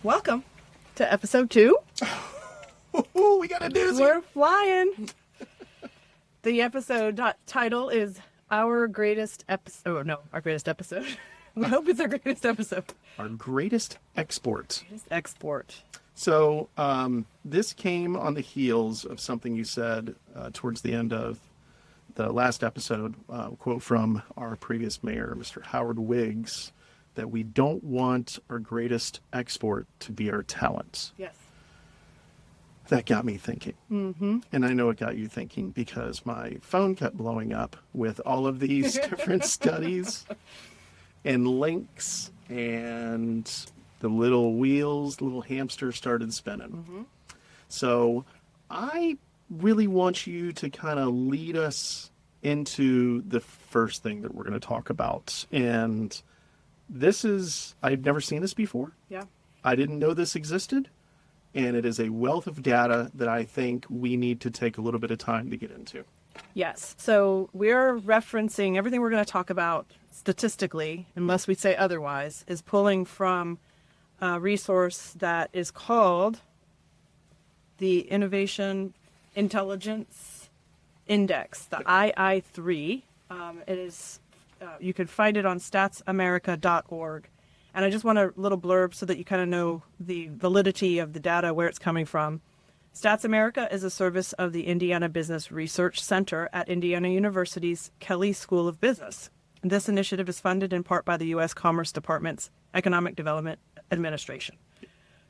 Welcome to episode 2. Ooh, we got a doozy. We're flying. The episode title is Our Greatest Episode. Oh, no, Our Greatest Episode. We hope it's our greatest episode. Our greatest export. Greatest export. So this came on the heels of something you said towards the end of the last episode, quote from our previous mayor, Mr. Howard Wiggs, that we don't want our greatest export to be our talent. Yes. That got me thinking. Mm-hmm. And I know it got you thinking because my phone kept blowing up with all of these different studies and links, and the little wheels, the little hamster started spinning. Mm-hmm. So I really want you to kind of lead us into the first thing that we're going to talk about. And this is, I've never seen this before. Yeah. I didn't know this existed. And it is a wealth of data that I think we need to take a little bit of time to get into. Yes. So we're referencing everything we're going to talk about statistically, unless we say otherwise, is pulling from a resource that is called the Innovation Intelligence Index, the II3. It is, you can find it on statsamerica.org. And I just want a little blurb so that you kind of know the validity of the data, where it's coming from. Stats America is a service of the Indiana Business Research Center at Indiana University's Kelley School of Business. This initiative is funded in part by the U.S. Commerce Department's Economic Development Administration.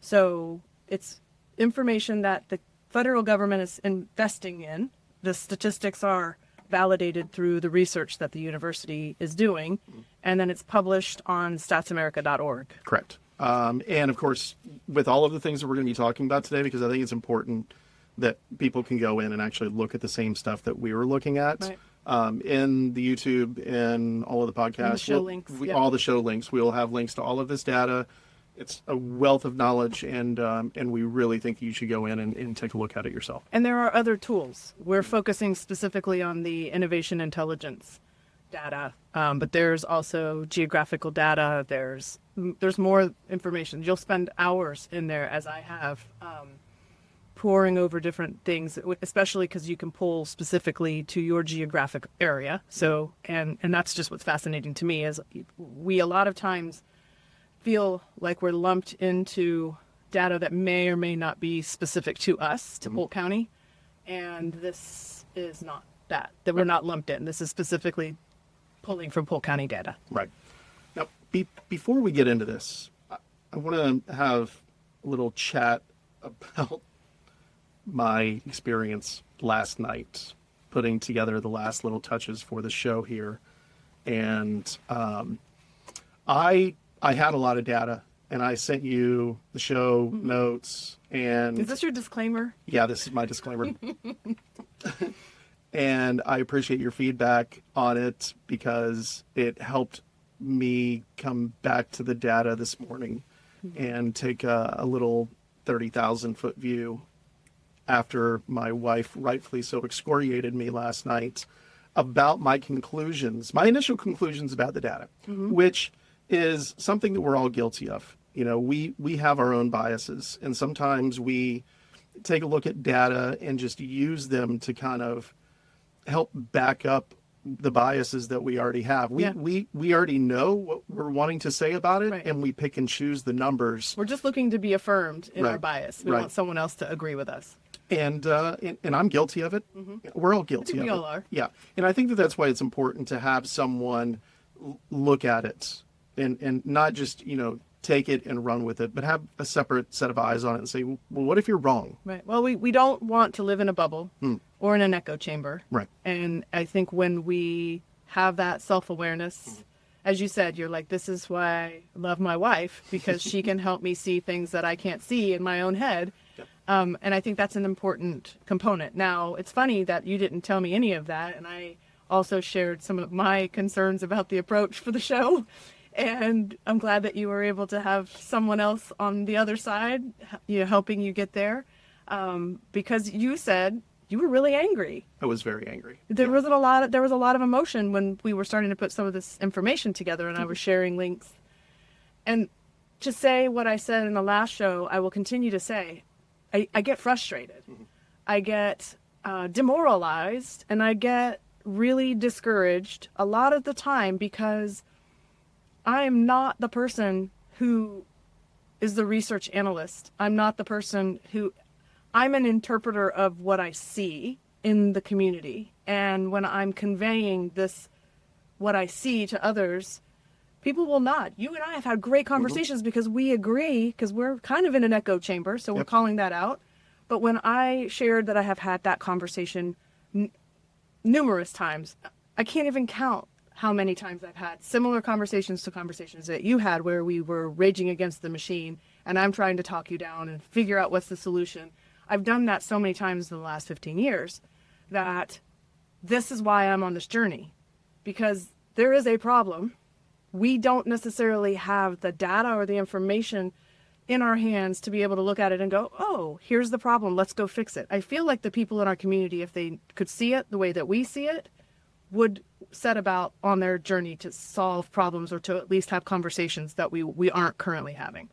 So it's information that the federal government is investing in. The statistics are validated through the research that the university is doing, and then it's published on statsamerica.org. Correct. And of course, with all of the things that we're going to be talking about today, because I think it's important that people can go in and actually look at the same stuff that we were looking at. Right. In the YouTube and all of the podcasts, And the show links, yeah. all the show links, we will have links to all of this data. It's a wealth of knowledge, and we really think you should go in and take a look at it yourself. And there are other tools. We're focusing specifically on the innovation intelligence data, but there's also geographical data. There's more information. You'll spend hours in there, as I have, poring over different things, especially because you can pull specifically to your geographic area. So, and that's just what's fascinating to me, is we a lot of times feel like we're lumped into data that may or may not be specific to us, to Polk County. And this is not that we're not lumped in. This is specifically pulling from Polk County data. Right. Now, before we get into this, I want to have a little chat about my experience last night, putting together the last little touches for the show here. And I had a lot of data, and I sent you the show notes. And is this your disclaimer? Yeah, this is my disclaimer. And I appreciate your feedback on it, because it helped me come back to the data this morning and take a little 30,000-foot view after my wife rightfully so excoriated me last night about my conclusions, my initial conclusions about the data, which is something that we're all guilty of. You know, we have our own biases, and sometimes we take a look at data and just use them to kind of help back up the biases that we already have. We already know what we're wanting to say about it, right, and we pick and choose the numbers. We're just looking to be affirmed in our bias. We want someone else to agree with us. And I'm guilty of it. We're all guilty of it. We all are. Yeah. And I think that that's why it's important to have someone look at it and not just, take it and run with it, but have a separate set of eyes on it and say, well, what if you're wrong? Right. Well, we don't want to live in a bubble or in an echo chamber. Right. And I think when we have that self-awareness, as you said, you're like, this is why I love my wife, because she can help me see things that I can't see in my own head. Yep. And I think that's an important component. Now, it's funny that you didn't tell me any of that, and I also shared some of my concerns about the approach for the show. And I'm glad that you were able to have someone else on the other side, helping you get there, because you said you were really angry. I was very angry. There was a lot of emotion when we were starting to put some of this information together, and I was sharing links. And to say what I said in the last show, I will continue to say, I get frustrated. I get demoralized, and I get really discouraged a lot of the time because I am not the person who is the research analyst. I'm not the person I'm an interpreter of what I see in the community. And when I'm conveying what I see to others, people will nod. You and I have had great conversations because we agree, because we're kind of in an echo chamber, so we're calling that out. But when I shared that I have had that conversation numerous times, I can't even count how many times I've had similar conversations to conversations that you had where we were raging against the machine and I'm trying to talk you down and figure out what's the solution. I've done that so many times in the last 15 years that this is why I'm on this journey, because there is a problem. We don't necessarily have the data or the information in our hands to be able to look at it and go, oh, here's the problem, let's go fix it. I feel like the people in our community, if they could see it the way that we see it, would set about on their journey to solve problems or to at least have conversations that we aren't currently having.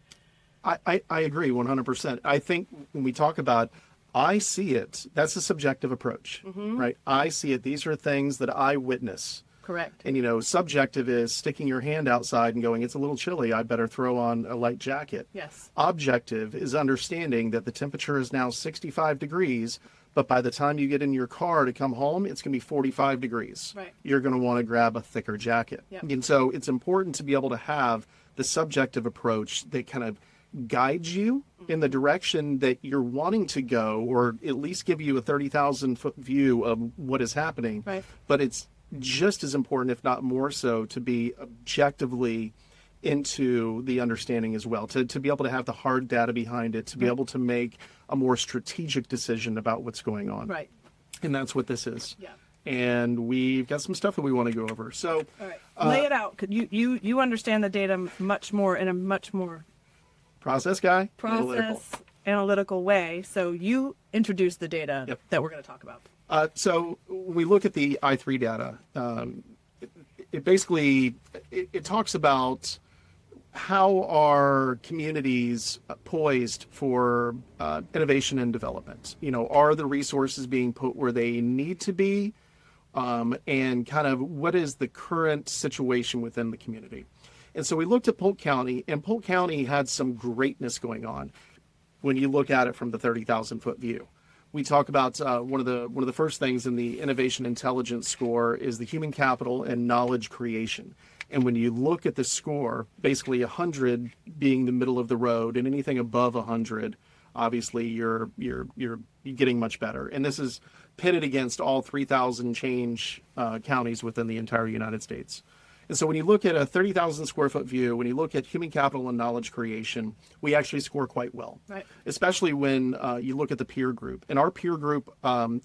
I agree 100%. I think when we talk about, I see it, that's a subjective approach, right? I see it. These are things that I witness. Correct. And, subjective is sticking your hand outside and going, it's a little chilly, I better throw on a light jacket. Yes. Objective is understanding that the temperature is now 65 degrees, but by the time you get in your car to come home, it's going to be 45 degrees. Right. You're going to want to grab a thicker jacket. Yep. And so it's important to be able to have the subjective approach that kind of guides you in the direction that you're wanting to go, or at least give you a 30,000-foot view of what is happening. Right. But it's just as important, if not more so, to be objectively into the understanding as well, to be able to have the hard data behind it, to be able to make a more strategic decision about what's going on. Right. And that's what this is. Yeah. And we've got some stuff that we want to go over. So all right. Lay it out. Could you understand the data much more in a much more process guy, analytical way. So you introduce the data that we're going to talk about. So when we look at the I3 data, it basically talks about how are communities poised for innovation and development. Are the resources being put where they need to be, and kind of what is the current situation within the community. And so we looked at Polk County, and Polk County had some greatness going on when you look at it from the 30,000-foot view. We talk about one of the first things in the innovation intelligence score is the human capital and knowledge creation. And when you look at the score, basically 100 being the middle of the road, and anything above 100, obviously you're getting much better. And this is pitted against all 3,000 change counties within the entire United States. And so when you look at a 30,000 square foot view, when you look at human capital and knowledge creation, we actually score quite well, right. Especially when you look at the peer group. And our peer group, when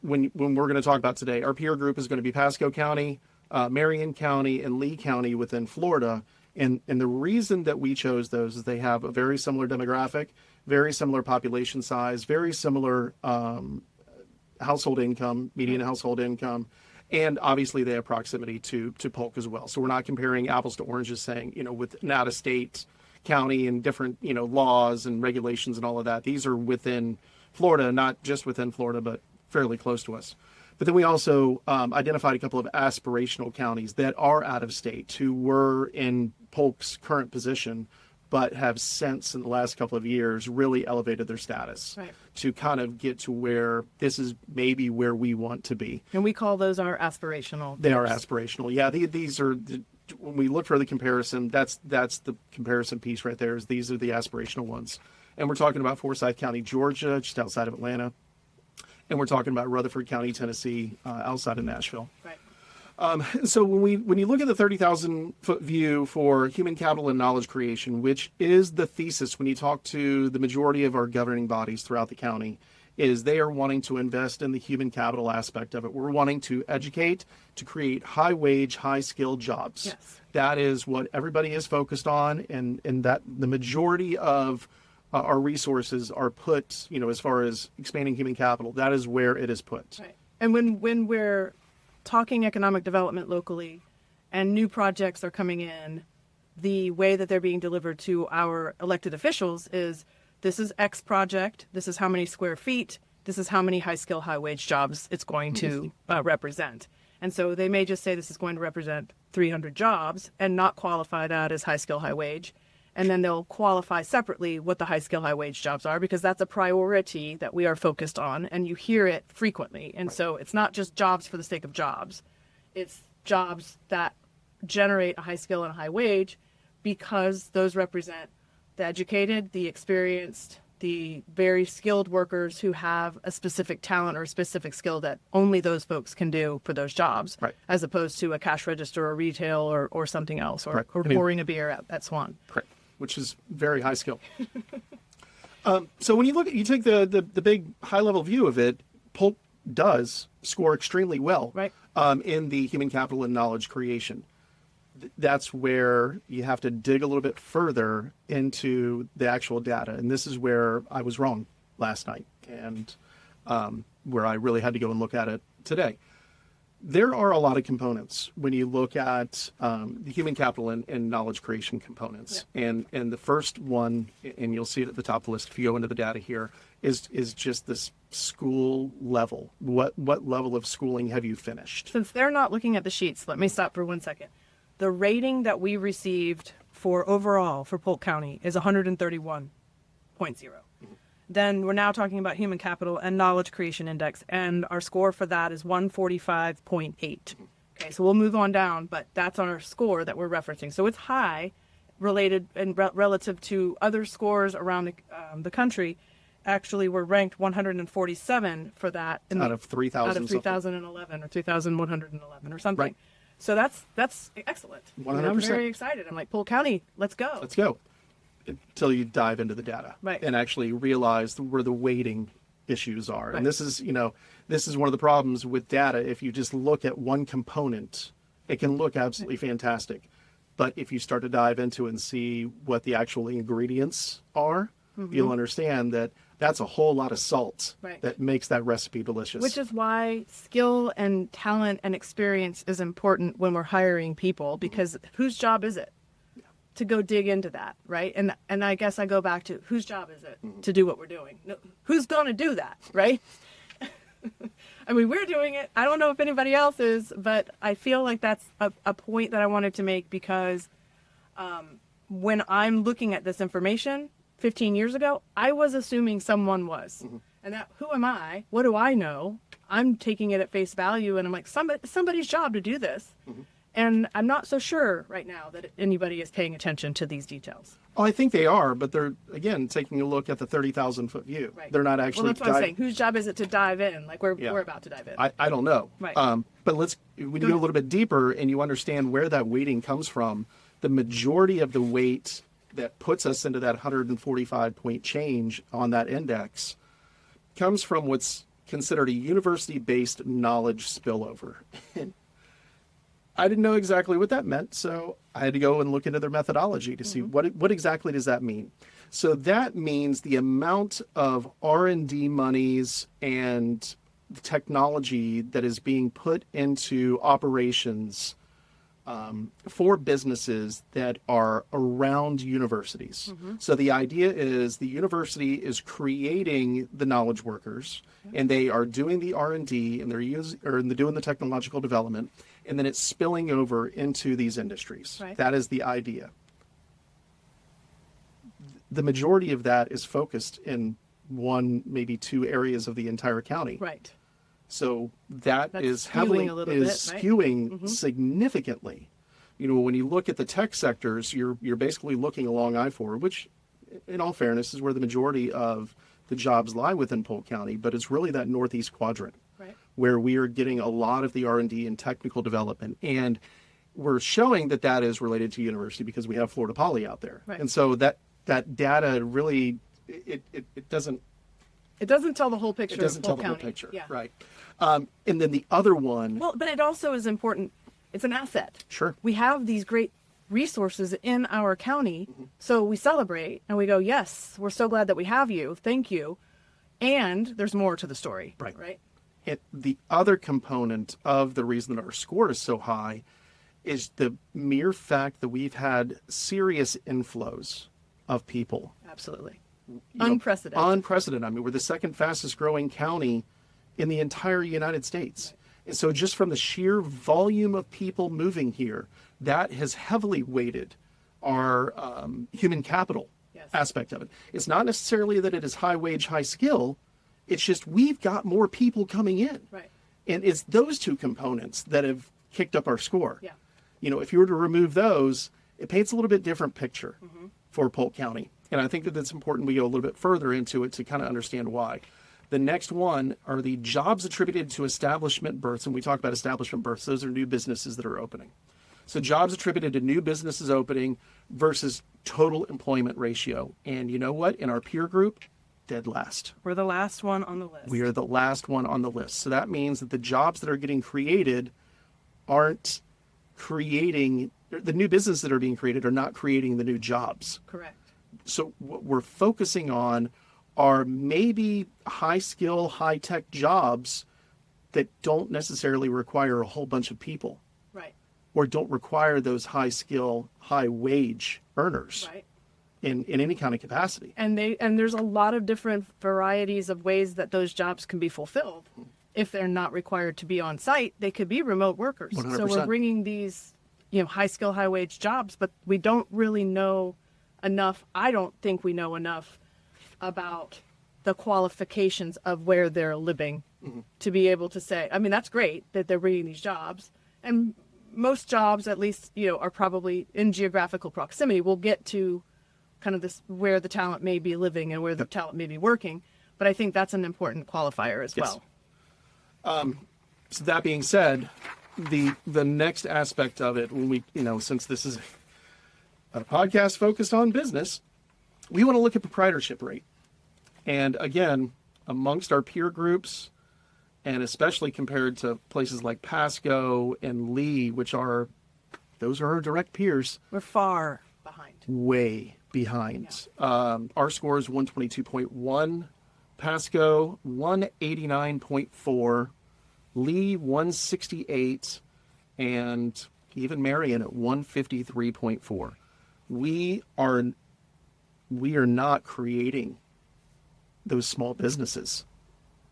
we're going to talk about today, our peer group is going to be Pasco County, Marion County, and Lee County within Florida. And the reason that we chose those is they have a very similar demographic, very similar population size, very similar household income, median household income. And obviously they have proximity to Polk as well. So we're not comparing apples to oranges, saying, with an out-of-state county and different, laws and regulations and all of that. These are within Florida, not just within Florida, but fairly close to us. But then we also identified a couple of aspirational counties that are out of state who were in Polk's current position, but have since in the last couple of years really elevated their status to kind of get to where this is maybe where we want to be. And we call those our aspirational. They are aspirational. Yeah, these are, when we look for the comparison, that's the comparison piece right there, is these are the aspirational ones. And we're talking about Forsyth County, Georgia, just outside of Atlanta. And we're talking about Rutherford County, Tennessee, outside of Nashville. Right. So when you look at the 30,000-foot view for human capital and knowledge creation, which is the thesis when you talk to the majority of our governing bodies throughout the county, is they are wanting to invest in the human capital aspect of it. We're wanting to educate, to create high-wage, high-skilled jobs. Yes. That is what everybody is focused on, and that the majority of our resources are put, as far as expanding human capital, that is where it is put. Right. And when we're talking economic development locally and new projects are coming in, the way that they're being delivered to our elected officials is, this is X project, this is how many square feet, this is how many high skill, high wage jobs it's going to represent. And so they may just say this is going to represent 300 jobs and not qualify that as high skill, high wage. And then they'll qualify separately what the high skill, high wage jobs are, because that's a priority that we are focused on, and you hear it frequently. And so it's not just jobs for the sake of jobs. It's jobs that generate a high skill and a high wage, because those represent the educated, the experienced, the very skilled workers who have a specific talent or a specific skill that only those folks can do for those jobs, Right. as opposed to a cash register or retail or something else, or, Correct. or pouring a beer at Swan. Correct. Which is very high skill. So when you take the big high level view of it, Polk does score extremely well, Right. In the human capital and knowledge creation. That's where you have to dig a little bit further into the actual data. And this is where I was wrong last night, and where I really had to go and look at it today. There are a lot of components when you look at the human capital and knowledge creation components. Yeah. And the first one, and you'll see it at the top of the list if you go into the data here, is just this school level. What level of schooling have you finished? Since they're not looking at the sheets, let me stop for 1 second. The rating that we received for overall for Polk County is 131.0. Then we're now talking about human capital and knowledge creation index, and our score for that is 145.8. Okay, so we'll move on down, but that's on our score that we're referencing. So it's high related and relative to other scores around the country. Actually, we're ranked 147 for that. Out of 3,000. Out of 3,011 or 3,111 or something. Right. So that's excellent. 100%. I'm very excited. I'm like, Polk County, let's go. Let's go. Until you dive into the data, Right. And actually realize where the weighting issues are. Right. And this is one of the problems with data. If you just look at one component, it can look absolutely fantastic. But if you start to dive into it and see what the actual ingredients are, you'll understand that that's a whole lot of salt Right. that makes that recipe delicious. Which is why skill and talent and experience is important when we're hiring people, because whose job is it to go dig into that, right? And I guess I go back to, whose job is it to do what we're doing? No, who's going to do that, right? I mean, we're doing it. I don't know if anybody else is, but I feel like that's a point that I wanted to make, because when I'm looking at this information 15 years ago, I was assuming someone was. And that, who am I? What do I know? I'm taking it at face value, and I'm like, somebody's job to do this. And I'm not so sure right now that anybody is paying attention to these details. Oh, I think they are, but they're, again, taking a look at the 30,000-foot view. Right. They're not actually... Well, that's what I'm saying. Whose job is it to dive in? Like, we're about to dive in. I don't know. Right. But when you go a little bit deeper and you understand where that weighting comes from, the majority of the weight that puts us into that 145-point change on that index comes from what's considered a university-based knowledge spillover. I didn't know exactly what that meant, so I had to go and look into their methodology to see what exactly does that mean. So that means the amount of R&D monies and the technology that is being put into operations for businesses that are around universities. So the idea is the university is creating the knowledge workers, and they are doing the R&D, and they're doing the technological development, and then it's spilling over into these industries. Right. That is the idea. The majority of that is focused in one, maybe two areas of the entire county. Right. So that's skewing heavily a little bit, right? skewing significantly. You know, when you look at the tech sectors, you're basically looking along I-4, which, in all fairness, is where the majority of the jobs lie within Polk County. But it's really that northeast quadrant, Right. where we are getting a lot of the R&D and technical development, and we're showing that that is related to university because we have Florida Poly out there, Right. and so that data really it doesn't. It doesn't tell the whole picture. It doesn't tell of the Polk whole County. picture, Yeah. right? And then the other one, Well, but it also is important. It's an asset. sure, We have these great resources in our county, so we celebrate and we go, yes, we're so glad that we have you. Thank you. And there's more to the story. Right. Right. the other component of the reason that our score is so high is the mere fact that we've had serious inflows of people. Absolutely. You know, Unprecedented. Unprecedented. I mean, we're the second fastest growing county in the entire United States. And so just from the sheer volume of people moving here, that has heavily weighted our human capital Yes. aspect of it. It's not necessarily that it is high wage, high skill. It's just we've got more people coming in. Right. And it's those two components that have kicked up our score. Yeah. You know, if you were to remove those, it paints a little bit different picture for Polk County. And I think that it's important we go a little bit further into it to kind of understand why. The next one are the jobs attributed to establishment births. And we talk about establishment births. Those are new businesses that are opening. So jobs attributed to new businesses opening versus total employment ratio. And you know what? In our peer group, dead last. We're the last one on the list. We are the last one on the list. So that means that the jobs that are getting created aren't creating, the new businesses that are being created are not creating the new jobs. Correct. So what we're focusing on are maybe high skill, high tech jobs that don't necessarily require a whole bunch of people Right. or don't require those high skill, high wage earners Right. in any kind of capacity. And there's a lot of different varieties of ways that those jobs can be fulfilled. If they're not required to be on site, they could be remote workers. 100%. So we're bringing these, high skill, high wage jobs, but we don't really know enough. I don't think we know enough about the qualifications of where they're living to be able to say, I mean, that's great that they're bringing these jobs. And most jobs, at least, are probably in geographical proximity. We'll get to kind of this where the talent may be living and where the talent may be working. But I think that's an important qualifier as Yes. well. So that being said, the next aspect of it, when we, since this is a podcast focused on business, we want to look at proprietorship rate. And again, amongst our peer groups, and especially compared to places like Pasco and Lee, those are our direct peers, We're far behind. way behind. Our score is 122.1, Pasco 189.4, Lee 168, and even Marion at 153.4. We are not creating those small businesses.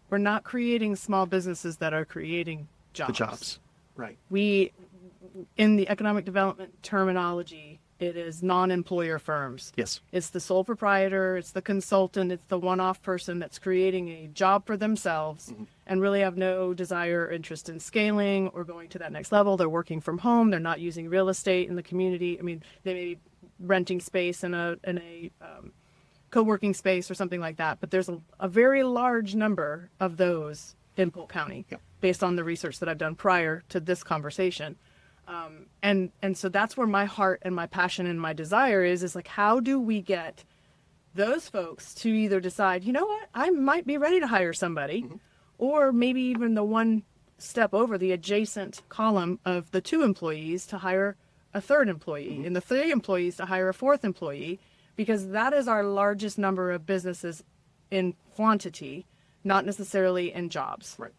We're not creating small businesses that are creating jobs. The jobs. Right. We, in the economic development terminology, it is non-employer firms. Yes. It's the sole proprietor, it's the consultant, it's the one-off person that's creating a job for themselves and really have no desire or interest in scaling or going to that next level. They're working from home. They're not using real estate in the community. I mean, they may be renting space in a co-working space or something like that. But there's a very large number of those in Polk County, based on the research that I've done prior to this conversation. And so that's where my heart and my passion and my desire is like, how do we get those folks to either decide, you know what, I might be ready to hire somebody, or maybe even the one step over the adjacent column of the 2 employees to hire a 3rd employee and the 3 employees to hire a 4th employee, because that is our largest number of businesses in quantity, not necessarily in jobs. Right.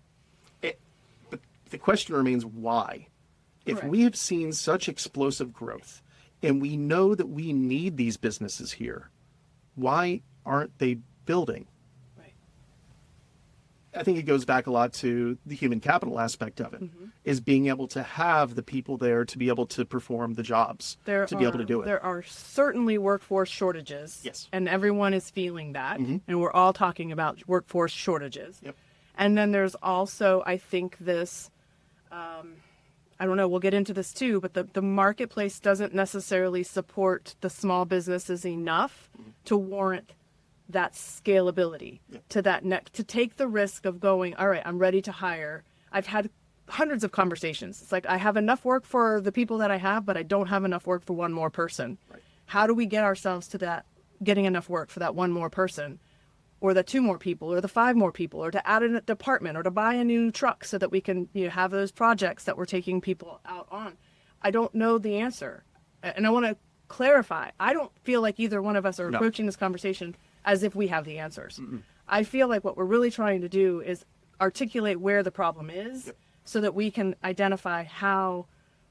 But the question remains why? If Correct. we have seen such explosive growth and we know that we need these businesses here, why aren't they building? Right. I think it goes back a lot to the human capital aspect of it, is being able to have the people there to be able to perform the jobs, be able to do it. There are certainly workforce shortages. Yes. And everyone is feeling that. And we're all talking about workforce shortages. Yep. And then there's also, I think, this, I don't know, we'll get into this too, but the marketplace doesn't necessarily support the small businesses enough to warrant that scalability to that to take the risk of going, all right, I'm ready to hire. I've had hundreds of conversations. It's like, I have enough work for the people that I have, but I don't have enough work for one more person. Right. How do we get ourselves to that, getting enough work for that one more person, or the 2 more people, or the 5 more people, or to add in a department, or to buy a new truck so that we can have those projects that we're taking people out on? I don't know the answer. And I want to clarify, I don't feel like either one of us are approaching this conversation as if we have the answers. I feel like what we're really trying to do is articulate where the problem is so that we can identify how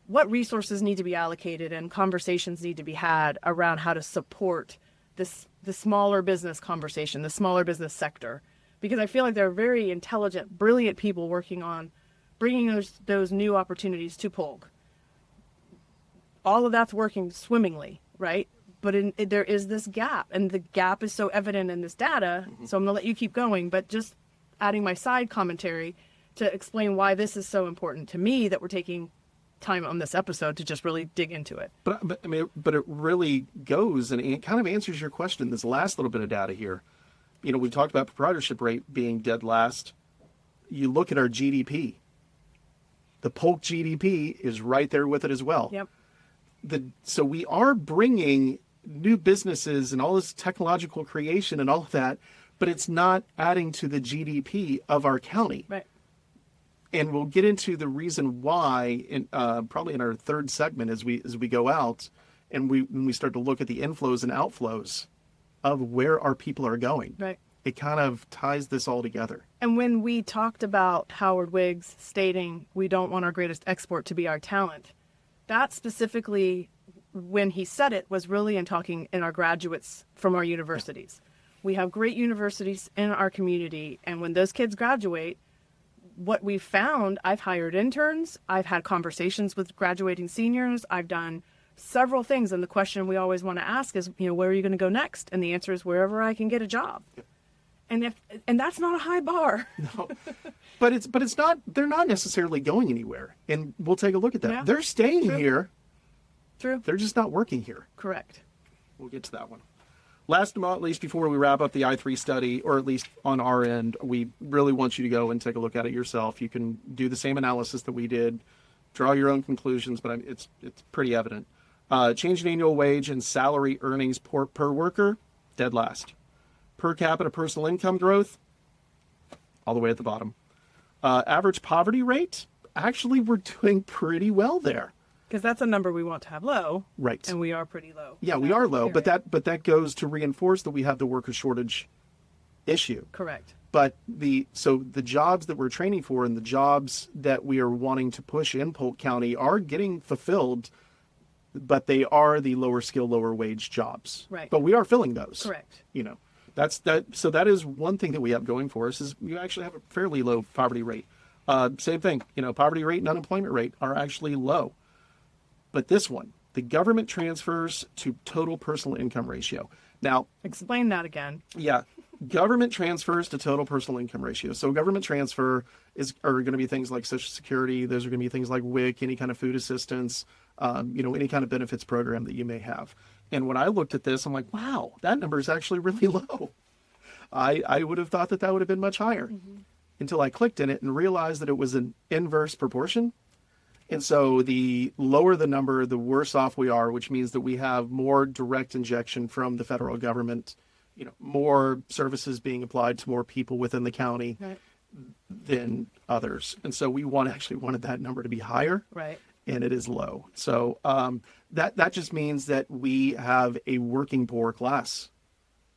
what resources need to be allocated and conversations need to be had around how to support the smaller business conversation, the smaller business sector, because I feel like there are very intelligent, brilliant people working on bringing those new opportunities to Polk. All of that's working swimmingly, right? But there is this gap, and the gap is so evident in this data. So I'm gonna let you keep going, but just adding my side commentary to explain why this is so important to me that we're taking time on this episode to just really dig into it. But I mean, but it really goes, and it kind of answers your question. This last little bit of data here, you know, we talked about proprietorship rate being dead last. You look at our GDP. The Polk GDP is right there with it as well. Yep. So we are bringing new businesses and all this technological creation and all of that, but it's not adding to the GDP of our county. Right. And we'll get into the reason why in probably in our third segment as we go out, and when we start to look at the inflows and outflows of where our people are going. Right. It kind of ties this all together. And when we talked about Howard Wiggs stating we don't want our greatest export to be our talent, that specifically, when he said it, was really in talking in our graduates from our universities. We have great universities in our community, and when those kids graduate, what we've found, I've hired interns, I've had conversations with graduating seniors, I've done several things, and the question we always want to ask is, you know, where are you going to go next? And the answer is wherever I can get a job. And that's not a high bar. No. But it's not, they're not necessarily going anywhere. And we'll take a look at that. Yeah. They're staying here. True. They're just not working here. Correct. We'll get to that one. Last but not least, before we wrap up the I3 study, or at least on our end, we really want you to go and take a look at it yourself. You can do the same analysis that we did, draw your own conclusions, but it's pretty evident. Change in annual wage and salary earnings per worker, dead last. Per capita personal income growth, all the way at the bottom. Average poverty rate, actually we're doing pretty well there. Because that's a number we want to have low. Right. And we are pretty low. Yeah, we are low, but that goes to reinforce that we have the worker shortage issue. Correct. But the jobs that we're training for and the jobs that we are wanting to push in Polk County are getting fulfilled, but they are the lower skill, lower wage jobs. Right. But we are filling those. Correct. You know, so that is one thing that we have going for us is we actually have a fairly low poverty rate. Same thing, you know, poverty rate and unemployment rate are actually low. But this one, the government transfers to total personal income ratio. Now, explain that again. Yeah. Government transfers to total personal income ratio. So government transfer are going to be things like Social Security. Those are going to be things like WIC, any kind of food assistance, you know, any kind of benefits program that you may have. And when I looked at this, I'm like, wow, that number is actually really low. I would have thought that would have been much higher until I clicked in it and realized that it was an inverse proportion. And so the lower the number, the worse off we are, which means that we have more direct injection from the federal government, you know, more services being applied to more people within the county than others. And so we wanted that number to be higher. Right. And it is low. So that just means that we have a working poor class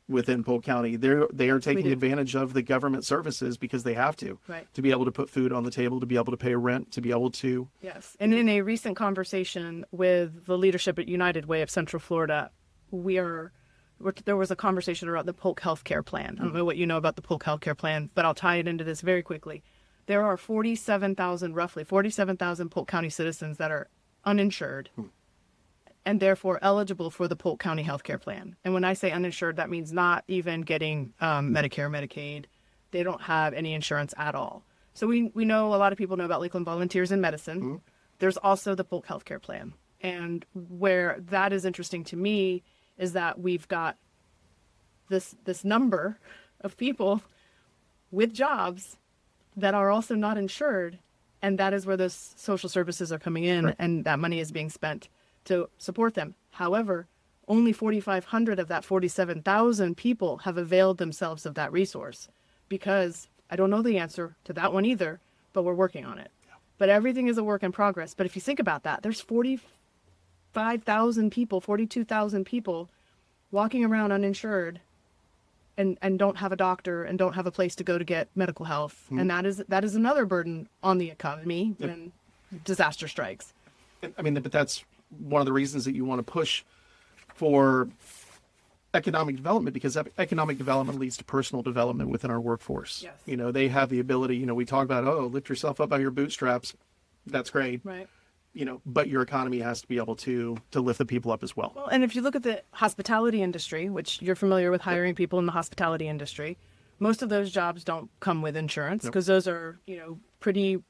within Polk County. They are taking advantage of the government services because they have to be able to put food on the table, to be able to pay rent, to be able to. Yes. And in a recent conversation with the leadership at United Way of Central Florida, there was a conversation about the Polk Healthcare Plan. I don't know what you know about the Polk Healthcare Plan, but I'll tie it into this very quickly. There are roughly 47,000 Polk County citizens that are uninsured and therefore eligible for the Polk County Healthcare Plan. And when I say uninsured, that means not even getting Medicare, Medicaid. They don't have any insurance at all. So we know a lot of people know about Lakeland Volunteers in Medicine. There's also the Polk Healthcare Plan. And where that is interesting to me is that we've got this number of people with jobs that are also not insured, and that is where those social services are coming in, and that money is being spent to support them. However, only 4,500 of that 47,000 people have availed themselves of that resource, because I don't know the answer to that one either, but we're working on it. But everything is a work in progress. But if you think about that, there's 45,000 people, 42,000 people walking around uninsured and don't have a doctor and don't have a place to go to get medical health. And that is another burden on the economy when disaster strikes. I mean, but that's one of the reasons that you want to push for economic development, because economic development leads to personal development within our workforce. Yes. You know, they have the ability, you know, we talk about, oh, lift yourself up by your bootstraps. That's great. Right. You know, but your economy has to be able to lift the people up as well. Well, and if you look at the hospitality industry, which you're familiar with hiring people in the hospitality industry, most of those jobs don't come with insurance because those are, you know, pretty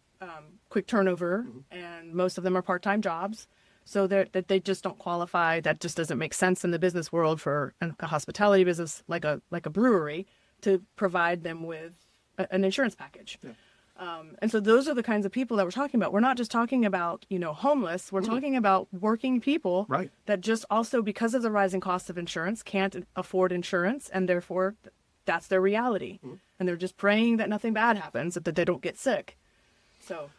quick turnover, and most of them are part-time jobs. So that they just don't qualify. That just doesn't make sense in the business world for a hospitality business like a brewery to provide them with an insurance package. Yeah. And so those are the kinds of people that we're talking about. We're not just talking about, you know, homeless. We're talking about working people that just also, because of the rising cost of insurance, can't afford insurance, and therefore that's their reality. And they're just praying that nothing bad happens, that they don't get sick. So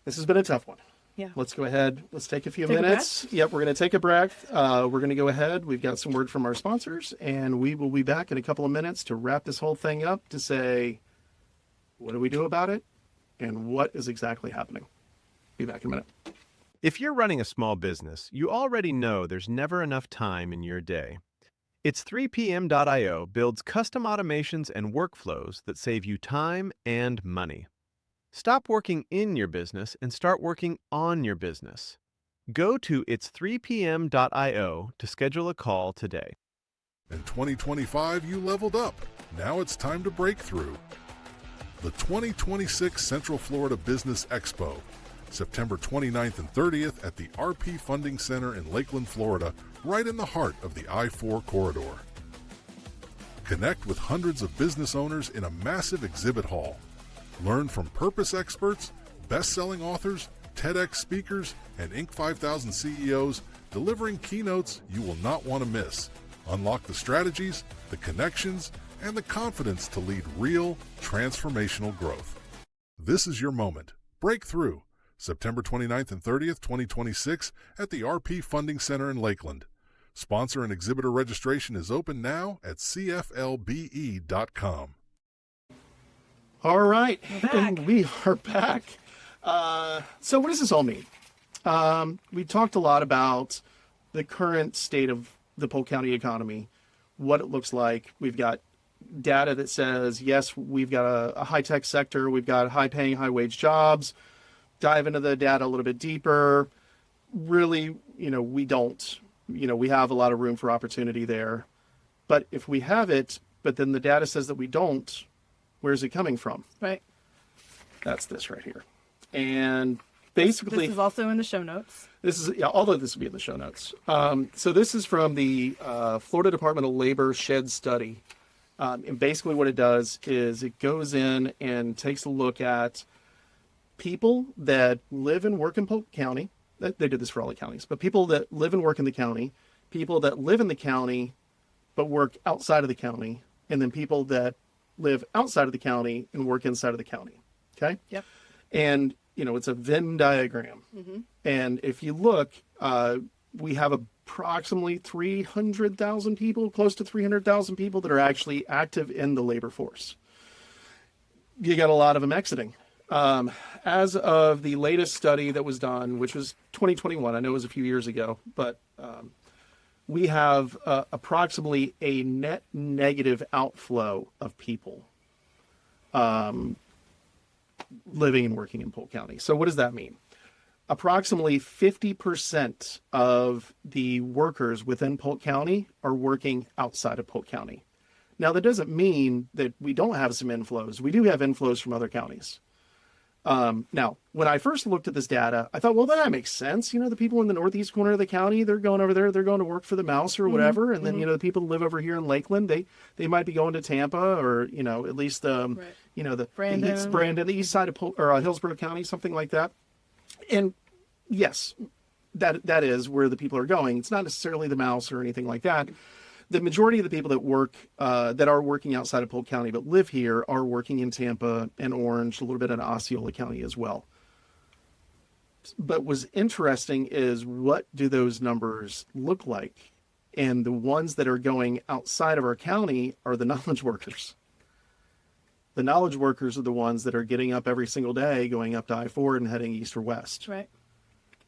this has been a tough one. Yeah. Let's go ahead. Let's take a few minutes. Yep, we're going to take a breath. We're going to go ahead. We've got some word from our sponsors, and we will be back in a couple of minutes to wrap this whole thing up, to say, what do we do about it, and what is exactly happening? Be back in a minute. If you're running a small business, you already know there's never enough time in your day. It's 3pm.io builds custom automations and workflows that save you time and money. Stop working in your business and start working on your business. Go to it's3pm.io to schedule a call today. In 2025, you leveled up. Now it's time to break through. The 2026 Central Florida Business Expo, September 29th and 30th at the RP Funding Center in Lakeland, Florida, right in the heart of the I-4 corridor. Connect with hundreds of business owners in a massive exhibit hall. Learn from purpose experts, best-selling authors, TEDx speakers, and Inc. 5000 CEOs delivering keynotes you will not want to miss. Unlock the strategies, the connections, and the confidence to lead real, transformational growth. This is your moment. Break through. September 29th and 30th, 2026 at the RP Funding Center in Lakeland. Sponsor and exhibitor registration is open now at cflbe.com. All right, and we are back. So what does this all mean? We talked a lot about the current state of the Polk County economy, what it looks like. We've got data that says, yes, we've got a high-tech sector. We've got high-paying, high-wage jobs. Dive into the data a little bit deeper. Really, you know, we don't. You know, we have a lot of room for opportunity there. But if we have it, but then the data says that we don't, where's it coming from? Right. That's this right here. And basically, this is also in the show notes. This is, yeah, all of this will be in the show notes. So this is from the Florida Department of Labor SHED study. And basically what it does is it goes in and takes a look at people that live and work in Polk County. They did this for all the counties, but people that live and work in the county, people that live in the county but work outside of the county, and then people that live outside of the county and work inside of the county. Okay? Yep. And, you know, it's a Venn diagram. Mm-hmm. And if you look, we have approximately 300,000 people, close to 300,000 people that are actually active in the labor force. You got a lot of them exiting. As of the latest study that was done, which was 2021, I know it was a few years ago, but we have approximately a net negative outflow of people living and working in Polk County. So what does that mean? Approximately 50% of the workers within Polk County are working outside of Polk County. Now, that doesn't mean that we don't have some inflows. We do have inflows from other counties. Now, when I first looked at this data, I thought, well, that makes sense. You know, the people in the northeast corner of the county, they're going over there, they're going to work for the Mouse or whatever. And then, you know, the people who live over here in Lakeland, they might be going to Tampa or, you know, at least, you know, the Brandon, the east side of Hillsborough County, something like that. And yes, that is where the people are going. It's not necessarily the Mouse or anything like that. The majority of the people that work, that are working outside of Polk County but live here are working in Tampa and Orange, a little bit in Osceola County as well. But what's interesting is, what do those numbers look like? And the ones that are going outside of our county are the knowledge workers. The knowledge workers are the ones that are getting up every single day, going up to I-4 and heading east or west. Right.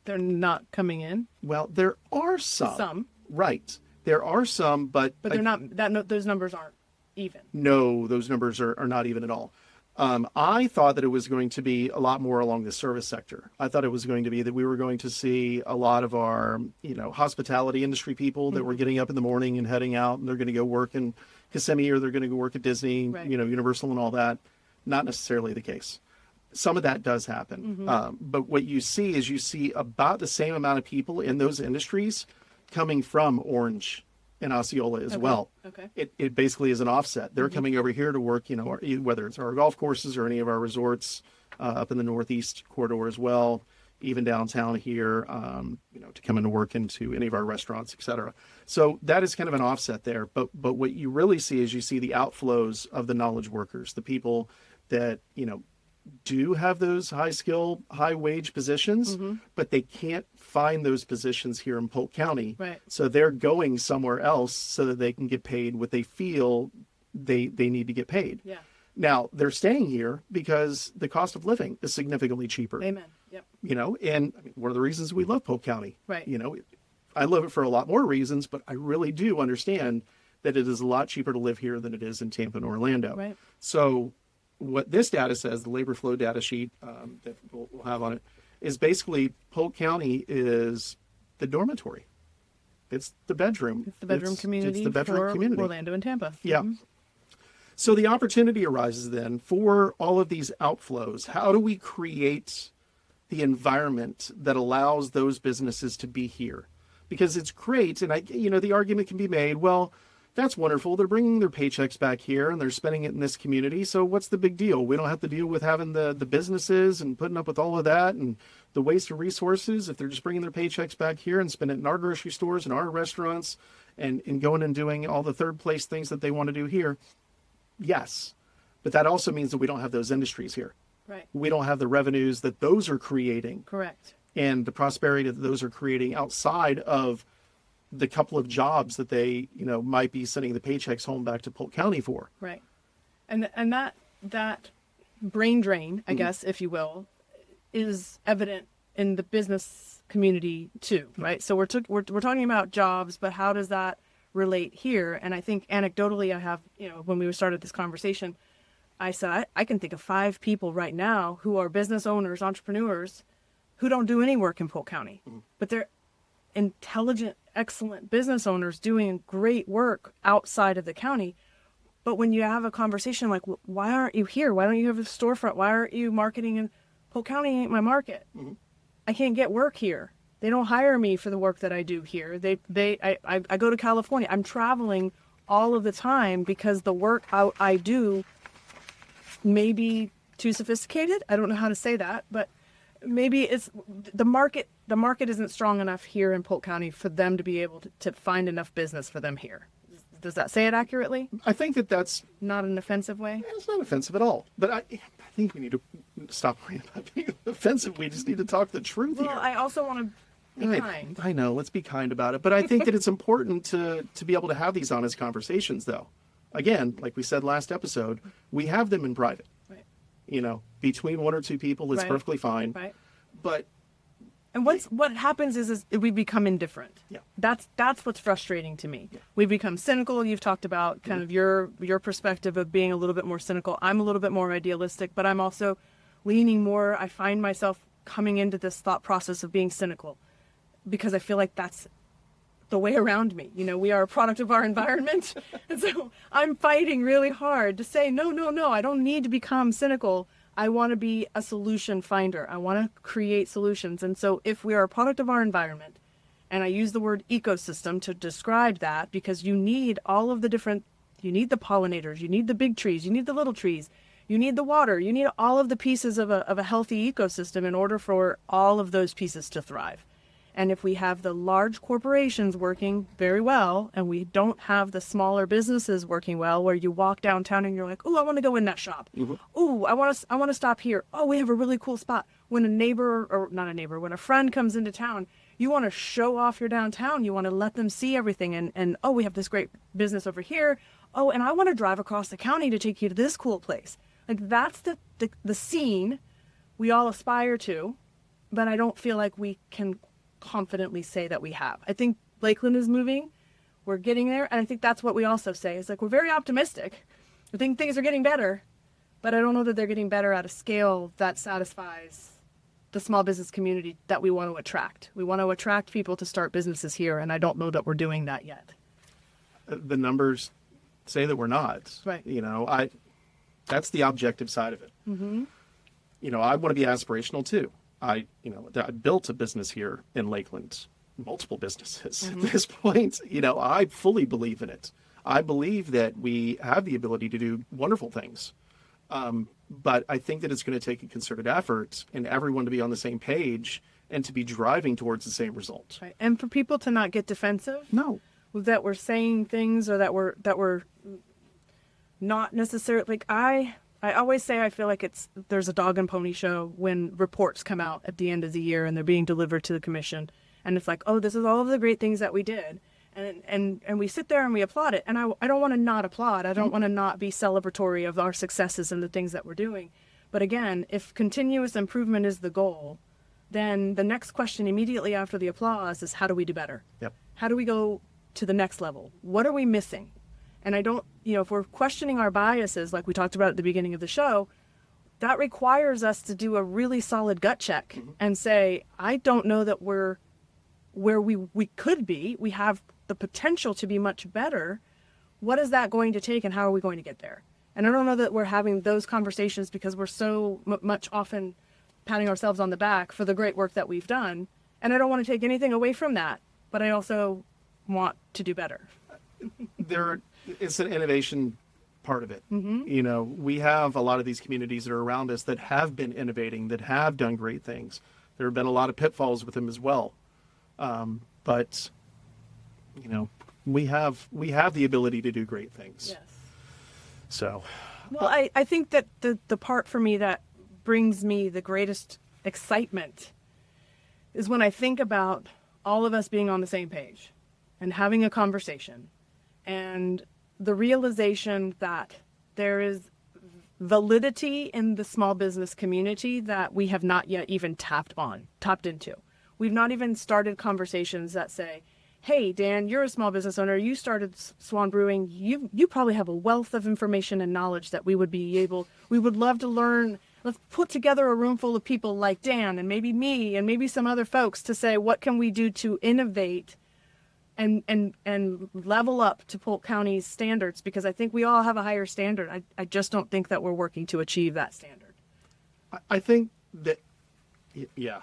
they're not coming in. Well, there are some. Some. Right. There are some, but They're not. Those numbers aren't even. no, those numbers are not even at all. I thought that it was going to be a lot more along the service sector. I thought it was going to be that we were going to see a lot of our, hospitality industry people that were getting up in the morning and heading out, and they're going to go work in Kissimmee or they're going to go work at Disney, Right. Universal and all that. Not necessarily the case. Some of that does happen. But what you see is you see about the same amount of people in those industries coming from Orange and Osceola as well. Okay. It basically is an offset. They're coming over here to work, whether it's our golf courses or any of our resorts up in the Northeast corridor as well, even downtown here, to come in to work into any of our restaurants, et cetera. So that is kind of an offset there. But what you really see is you see the outflows of the knowledge workers, the people that, do have those high skill, high wage positions, but they can't find those positions here in Polk County. Right. So they're going somewhere else so that they can get paid what they feel they need to get paid. Yeah. Now they're staying here because the cost of living is significantly cheaper. Amen. Yep. And I mean, one of the reasons we love Polk County. Right. I love it for a lot more reasons, but I really do understand that it is a lot cheaper to live here than it is in Tampa and Orlando. Right. So what this data says, the labor flow data sheet that we'll have on it, is basically Polk County is the dormitory. It's the bedroom. It's the bedroom community. It's the bedroom for community. Orlando and Tampa. Yeah. So the opportunity arises then for all of these outflows. How do we create the environment that allows those businesses to be here? Because it's great, and the argument can be made, well, that's wonderful. They're bringing their paychecks back here and they're spending it in this community. So what's the big deal? We don't have to deal with having the businesses and putting up with all of that and the waste of resources if they're just bringing their paychecks back here and spending it in our grocery stores and our restaurants and going and doing all the third place things that they want to do here. Yes. But that also means that we don't have those industries here. Right. We don't have the revenues that those are creating Correct. and the prosperity that those are creating outside of the couple of jobs that they, might be sending the paychecks home back to Polk County for. Right. And that brain drain, I guess, if you will, is evident in the business community too, right? So we're talking about jobs, but how does that relate here? And I think anecdotally, I have, when we started this conversation, I said, I can think of 5 people right now who are business owners, entrepreneurs, who don't do any work in Polk County, but they're intelligent, excellent business owners doing great work outside of the county. But when you have a conversation like, why aren't you here? Why don't you have a storefront? Why aren't you marketing in Polk County? Ain't my market. I can't get work here. They don't hire me for the work that I do here. I go to California. I'm traveling all of the time because the work I do may be too sophisticated. I don't know how to say that, but maybe it's the market isn't strong enough here in Polk County for them to be able to find enough business for them here. Does that say it accurately? I think that's Not in an offensive way? it's not offensive at all. But I think we need to stop worrying about being offensive. We just need to talk the truth Well, here. I also want to be kind. I know. Let's be kind about it. But I think that it's important to be able to have these honest conversations, though. Again, like we said last episode, we have them in private. Right. Between 1 or 2 people, it's Right. perfectly fine. Right. But And what happens is we become indifferent. Yeah. That's what's frustrating to me. Yeah. We become cynical. You've talked about kind of your perspective of being a little bit more cynical. I'm a little bit more idealistic, but I'm also leaning more. I find myself coming into this thought process of being cynical because I feel like that's the way around me. We are a product of our environment. And so I'm fighting really hard to say, no, I don't need to become cynical. I want to be a solution finder. I want to create solutions. And so if we are a product of our environment, and I use the word ecosystem to describe that because you need all of the you need the pollinators, you need the big trees, you need the little trees, you need the water, you need all of the pieces of a healthy ecosystem in order for all of those pieces to thrive. And if we have the large corporations working very well and we don't have the smaller businesses working well, where you walk downtown and you're like, oh, I want to go in that shop. Oh, I want to stop here. Oh, we have a really cool spot. When when a friend comes into town, you want to show off your downtown. You want to let them see everything. And oh, we have this great business over here. Oh, and I want to drive across the county to take you to this cool place. Like that's the scene we all aspire to. but I don't feel like we can confidently say that we have. I think Lakeland is moving. We're getting there. And I think that's what we also say. It's like, we're very optimistic. I think things are getting better, but I don't know that they're getting better at a scale that satisfies the small business community that we want to attract. We want to attract people to start businesses here, and I don't know that we're doing that yet. The numbers say that we're not. Right. That's the objective side of it. Mm-hmm. I want to be aspirational too. I built a business here in Lakeland, multiple businesses at this point. I fully believe in it. I believe that we have the ability to do wonderful things. But I think that it's going to take a concerted effort and everyone to be on the same page and to be driving towards the same result. Right. And for people to not get defensive. No. That we're saying things or that we're not necessarily, like, I always say I feel like there's a dog and pony show when reports come out at the end of the year and they're being delivered to the commission, and it's like, oh, this is all of the great things that we did, and we sit there and we applaud it, and I don't want to not applaud. I don't want to not be celebratory of our successes and the things that we're doing. But again, if continuous improvement is the goal, then the next question immediately after the applause is, how do we do better? Yep. How do we go to the next level? What are we missing? And I don't, if we're questioning our biases, like we talked about at the beginning of the show, that requires us to do a really solid gut check and say, I don't know that we're where we could be. We have the potential to be much better. What is that going to take, and how are we going to get there? And I don't know that we're having those conversations because we're so much often patting ourselves on the back for the great work that we've done. And I don't want to take anything away from that, but I also want to do better. It's an innovation Part of it. Mm-hmm. We have a lot of these communities that are around us that have been innovating, that have done great things. There have been a lot of pitfalls with them as well. But we have the ability to do great things. Yes. So. Well, I think that the part for me that brings me the greatest excitement is when I think about all of us being on the same page and having a conversation, and the realization that there is validity in the small business community that we have not yet even tapped into. We've not even started conversations that say, hey, Dan, you're a small business owner. You started Swan Brewing. You probably have a wealth of information and knowledge that we would love to learn. Let's put together a room full of people like Dan and maybe me and maybe some other folks to say, what can we do to innovate and level up to Polk County's standards? Because I think we all have a higher standard. I just don't think that we're working to achieve that standard. I think that, yeah.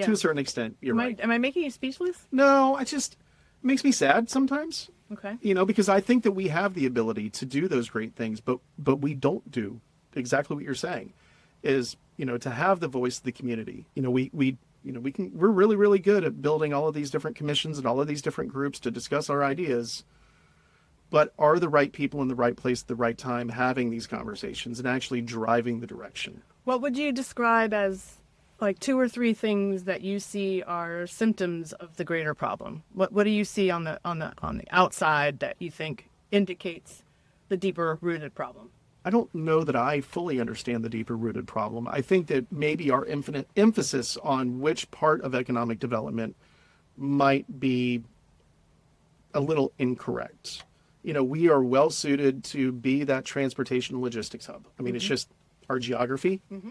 To a certain extent, you're right. Am I making you speechless? No, it makes me sad sometimes. Okay. Because I think that we have the ability to do those great things, but we don't do exactly what you're saying. Is to have the voice of the community. We're really, really good at building all of these different commissions and all of these different groups to discuss our ideas. But are the right people in the right place at the right time having these conversations and actually driving the direction? What would you describe as like 2 or 3 things that you see are symptoms of the greater problem? What do you see on the outside that you think indicates the deeper rooted problem? I don't know that I fully understand the deeper rooted problem. I think that maybe our infinite emphasis on which part of economic development might be a little incorrect. We are well suited to be that transportation and logistics hub. I mean, It's just our geography. Mm-hmm.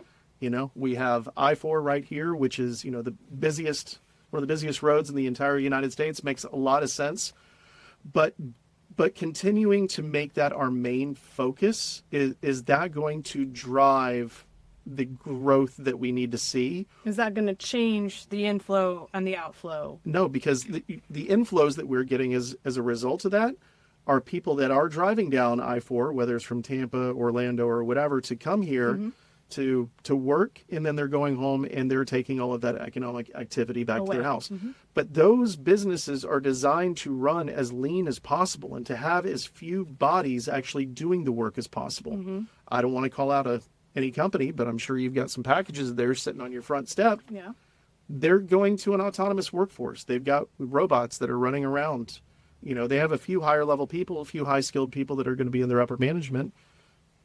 We have I-4 right here, which is, one of the busiest roads in the entire United States. Makes a lot of sense. But continuing to make that our main focus, is that going to drive the growth that we need to see? Is that going to change the inflow and the outflow? No, because the inflows that we're getting as a result of that are people that are driving down I-4, whether it's from Tampa, Orlando, or whatever, to come here. Mm-hmm. to work, and then they're going home and they're taking all of that economic activity back to their house. Mm-hmm. But those businesses are designed to run as lean as possible and to have as few bodies actually doing the work as possible. Mm-hmm. I don't want to call out any company, but I'm sure you've got some packages there sitting on your front step. Yeah. They're going to an autonomous workforce. They've got robots that are running around. They have a few higher level people, a few high skilled people that are going to be in their upper management.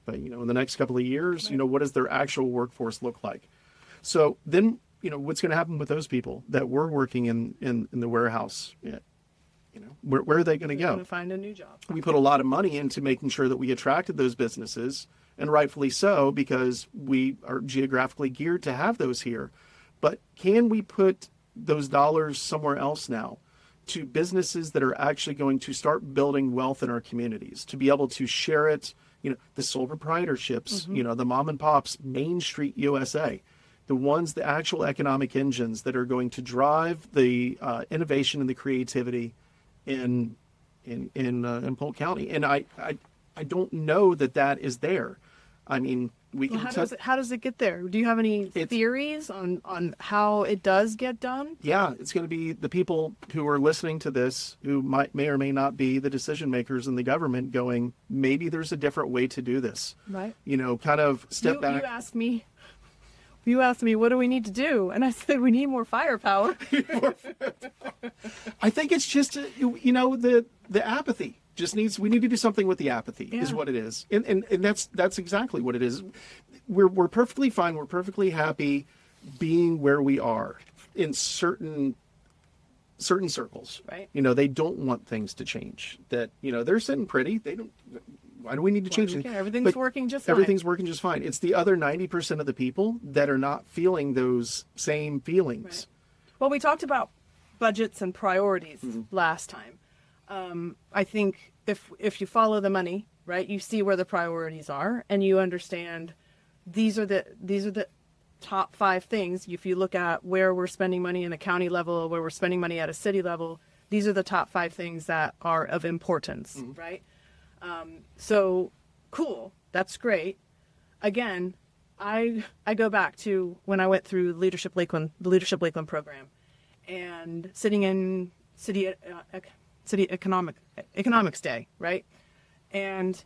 But, in the next couple of years, right. What does their actual workforce look like? So then what's going to happen with those people that were working in the warehouse? Yeah. Where are they going to They're go? going to find a new job. We put a lot of money into making sure that we attracted those businesses, and rightfully so, because we are geographically geared to have those here. But can we put those dollars somewhere else now to businesses that are actually going to start building wealth in our communities, to be able to share it, the sole proprietorships, the mom and pops, Main Street USA, the actual economic engines that are going to drive the innovation and the creativity in Polk County. And I don't know that is there. I mean, how does it get there? Do you have any theories on how it does get done? Yeah, it's going to be the people who are listening to this, who may or may not be the decision makers in the government, going, maybe there's a different way to do this. Right. Kind of step back. You asked me, what do we need to do? And I said, we need more firepower. I think it's just, the apathy. We need to do something with the apathy is what it is. And that's exactly what it is. We're perfectly fine. We're perfectly happy being where we are in certain circles. Right. They don't want things to change. That, they're sitting pretty. They don't. Why do we need to change it? Everything's working just fine. Everything's working just fine. It's the other 90% of the people that are not feeling those same feelings. Right. Well, we talked about budgets and priorities last time. I think if you follow the money, right, you see where the priorities are, and you understand these are the top 5 things. If you look at where we're spending money in a county level, where we're spending money at a city level, these are the top 5 things that are of importance, right? So cool. That's great. Again, I go back to when I went through the Leadership Lakeland program, and sitting in city economics day, right? And